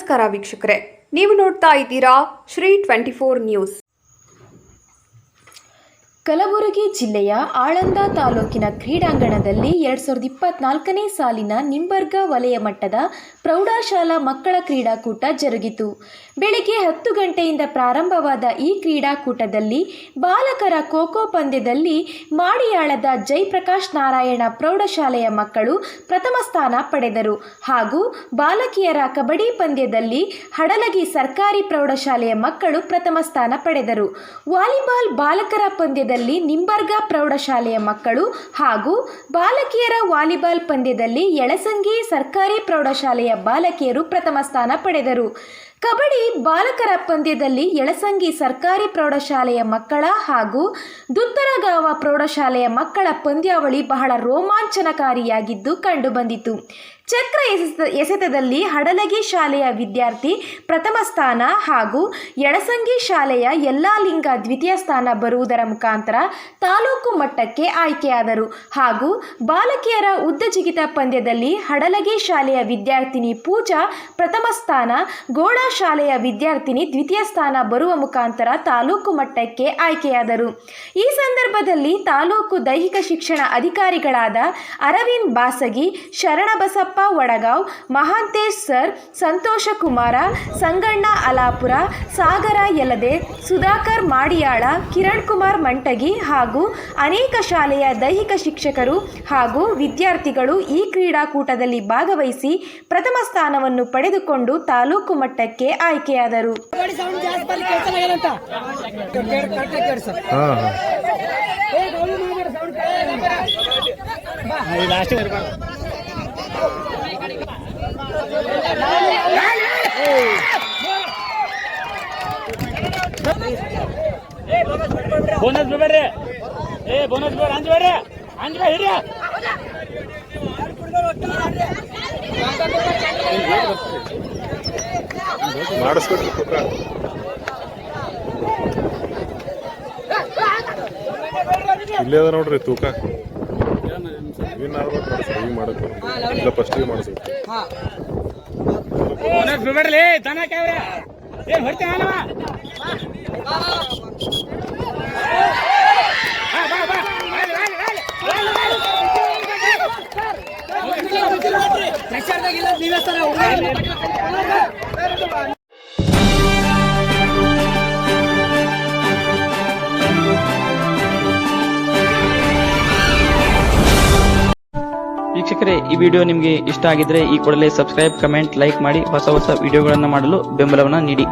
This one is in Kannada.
ನಮಸ್ಕಾರ ವೀಕ್ಷಕರೇ, ನೀವು ನೋಡ್ತಾ ಇದ್ದೀರಾ ಶ್ರೀ 24 ನ್ಯೂಸ್. ಕಲಬುರಗಿ ಜಿಲ್ಲೆಯ ಆಳಂದ ತಾಲೂಕಿನ ಕ್ರೀಡಾಂಗಣದಲ್ಲಿ 2024ನೇ ಸಾಲಿನ ನಿಂಬರ್ಗ ವಲಯ ಮಟ್ಟದ ಪ್ರೌಢಶಾಲಾ ಮಕ್ಕಳ ಕ್ರೀಡಾಕೂಟ ಜರುಗಿತು. ಬೆಳಗ್ಗೆ 10 ಗಂಟೆಯಿಂದ ಪ್ರಾರಂಭವಾದ ಈ ಕ್ರೀಡಾಕೂಟದಲ್ಲಿ ಬಾಲಕರ ಖೋ-ಖೋ ಪಂದ್ಯದಲ್ಲಿ ಮಾಡಿಯಾಳದ ಜಯಪ್ರಕಾಶ್ ನಾರಾಯಣ ಪ್ರೌಢಶಾಲೆಯ ಮಕ್ಕಳು ಪ್ರಥಮ ಸ್ಥಾನ ಪಡೆದರು. ಹಾಗೂ ಬಾಲಕಿಯರ ಕಬಡ್ಡಿ ಪಂದ್ಯದಲ್ಲಿ ಹಡಲಗಿ ಸರ್ಕಾರಿ ಪ್ರೌಢಶಾಲೆಯ ಮಕ್ಕಳು ಪ್ರಥಮ ಸ್ಥಾನ ಪಡೆದರು. ವಾಲಿಬಾಲ್ ಬಾಲಕರ ಪಂದ್ಯದಲ್ಲಿ ನಿಂಬರ್ಗ ಪ್ರೌಢಶಾಲೆಯ ಮಕ್ಕಳು ಹಾಗೂ ಬಾಲಕಿಯರ ವಾಲಿಬಾಲ್ ಪಂದ್ಯದಲ್ಲಿ ಯಳಸಂಗಿ ಸರ್ಕಾರಿ ಪ್ರೌಢಶಾಲೆಯ ಬಾಲಕಿಯರು ಪ್ರಥಮ ಸ್ಥಾನ ಪಡೆದರು. ಕಬಡ್ಡಿ ಬಾಲಕರ ಪಂದ್ಯದಲ್ಲಿ ಯಳಸಂಗಿ ಸರ್ಕಾರಿ ಪ್ರೌಢಶಾಲೆಯ ಮಕ್ಕಳ ಹಾಗೂ ದುತ್ತರಗಾವ ಪ್ರೌಢಶಾಲೆಯ ಮಕ್ಕಳ ಪಂದ್ಯಾವಳಿ ಬಹಳ ರೋಮಾಂಚನಕಾರಿಯಾಗಿದ್ದು ಕಂಡುಬಂದಿತು. ಚಕ್ರ ಎಸೆತದಲ್ಲಿ ಹಡಲಗಿ ಶಾಲೆಯ ವಿದ್ಯಾರ್ಥಿ ಪ್ರಥಮ ಸ್ಥಾನ ಹಾಗೂ ಯಳಸಂಗಿ ಶಾಲೆಯ ಯಲ್ಲಾಲಿಂಗ ದ್ವಿತೀಯ ಸ್ಥಾನ ಬರುವುದರ ಮುಖಾಂತರ ತಾಲೂಕು ಮಟ್ಟಕ್ಕೆ ಆಯ್ಕೆಯಾದರು. ಹಾಗೂ ಬಾಲಕಿಯರ ಉದ್ದ ಜಿಗಿತ ಪಂದ್ಯದಲ್ಲಿ ಹಡಲಗಿ ಶಾಲೆಯ ವಿದ್ಯಾರ್ಥಿನಿ ಪೂಜಾ ಪ್ರಥಮ ಸ್ಥಾನ, ಗೋಳಾ ಶಾಲೆಯ ವಿದ್ಯಾರ್ಥಿನಿ ದ್ವಿತೀಯ ಸ್ಥಾನ ಬರುವ ಮುಖಾಂತರ ತಾಲೂಕು ಮಟ್ಟಕ್ಕೆ ಆಯ್ಕೆಯಾದರು. ಈ ಸಂದರ್ಭದಲ್ಲಿ ತಾಲೂಕು ದೈಹಿಕ ಶಿಕ್ಷಣ ಅಧಿಕಾರಿಗಳಾದ ಅರವಿಂದ್ ಬಾಸಗಿ, ಶರಣಬಸಪ್ಪ ವಡಗಾವ್, ಮಹಾಂತೇಶ್ ಸರ್, ಸಂತೋಷ ಕುಮಾರ, ಸಂಗಣ್ಣ ಅಲಾಪುರ, ಸಾಗರ ಯಲದೆ, ಸುಧಾಕರ್ ಮಾಡಿಯಾಳ, ಕಿರಣ್ ಕುಮಾರ್ ಮಂಟಗಿ ಹಾಗೂ ಅನೇಕ ಶಾಲೆಯ ದೈಹಿಕ ಶಿಕ್ಷಕರು ಹಾಗೂ ವಿದ್ಯಾರ್ಥಿಗಳು ಈ ಕ್ರೀಡಾಕೂಟದಲ್ಲಿ ಭಾಗವಹಿಸಿ ಪ್ರಥಮ ಸ್ಥಾನವನ್ನು ಪಡೆದುಕೊಂಡು ತಾಲೂಕು ಮಟ್ಟಕ್ಕೆ ಆಯ್ಕೆಯಾದರು. ಬೋನಸ್ ಬಿಡ್ರಿ, ಬೋನಸ್ ಬಿಡ್ರಿ, ಅಂಜಬೇಡ್ರಿ ಹಿರಿಯ ಮಾಡಿಸ್ಕೊಡ್ರಿ. ಇಲ್ಲೇ ಅದ ನೋಡ್ರಿ ತೂಕ ವಿನ್ ಆಗ್ಬೇಕು ಮಾಡಿಸ್ರಿ. ಈಗ ಮಾಡಕ್ ಇಲ್ಲ, ಫಸ್ಟಿಗೆ ಮಾಡಿಸ್ಬೇಕು. ಬೋನಸ್ ಬಿಡ್ರಿ, ದನ ಕೇವ್ರಿ ಏನ್ ಹೊಡ್ತೀನಿ ವೀಕ್ಷಕರೇ, ಈ ವಿಡಿಯೋ ನಿಮಗೆ ಇಷ್ಟ ಆಗಿದ್ರೆ ಈ ಕೂಡಲೇ ಸಬ್ಸ್ಕ್ರೈಬ್, ಕಮೆಂಟ್, ಲೈಕ್ ಮಾಡಿ ಹೊಸ ವಿಡಿಯೋಗಳನ್ನು ಮಾಡಲು ಬೆಂಬಲವನ್ನು ನೀಡಿ.